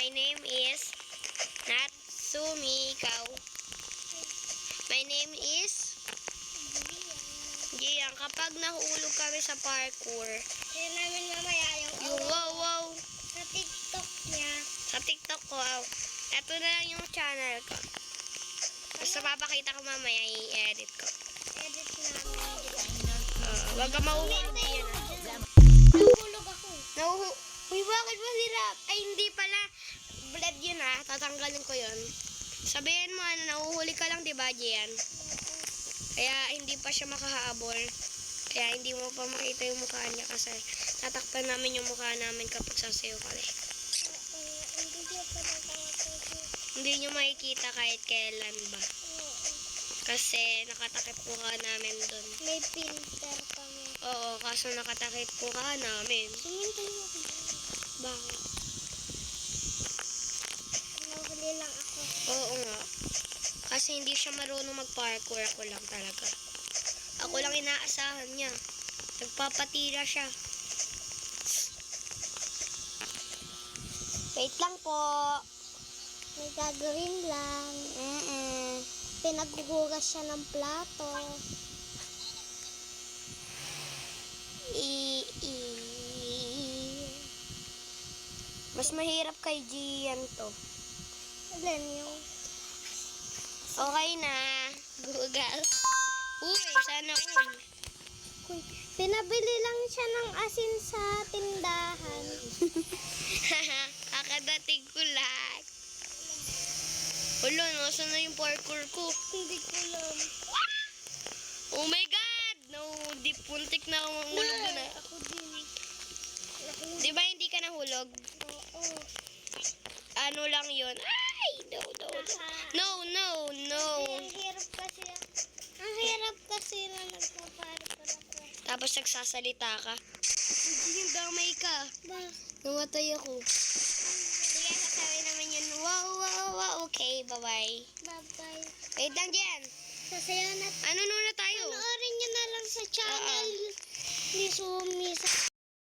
My name is Natsumi. Ikaw? My name is Gian. Kapag nahulog kami sa parkour, Kaya namin mamaya yung wow. sa TikTok niya. Sa TikTok ko, ito na lang yung channel ko. Basta papakita ko mamaya, i-edit ko. Edit namin. Wag ka mahuhulog yan. Nahulog ako. Uy, bakit masirap? Ay, hindi pala. Blood yun tatanggalin ko yun. Sabihin mo, nahuhuli ka lang, diba, Gian? Kaya hindi pa siya makahabol. Kaya hindi mo pa makita yung mukha niya kasi tatakpan namin yung mukha namin kapag sasayo kami. Hindi nyo makikita kahit kailan ba. Kasi nakatakip mukha namin dun. May filter kami. Oo, kaso nakatakip mukha namin. Sumintay mo ako. Bakit? Nahuli lang ako. Oo nga. Kasi hindi siya marunong mag-parkour. Ako lang talaga. Ako lang inaasahan niya. Nagpapatira siya. Wait lang po. May gagawin lang. Pinaghuhugas siya ng plato. Mas mahirap kay Gian to. Alin yung... Okay na. Google. Uy, sana all. Pinabili lang siya ng asin sa tindahan. Kakadating ko lang. Ulo, nasa na yung parkour ko? Hindi ko alam. Oh my God! No, di puntik na akong hulog doon Ako din. Di ba hindi ka nahulog? Oo. Ano lang yun? Ay! No. Ang hirap kasi. Ang hirap kasi na nagpaparkour ako. Tapos nagsasalita ka. Hindi damay ka. Ba? Namatay ako. Sige, sasabi naman yun. Wow. Okay, bye-bye. Bye-bye. Wait lang dyan. Sasayaw na. Ano na tayo? Panoorin nyo na lang sa channel ni Sumi.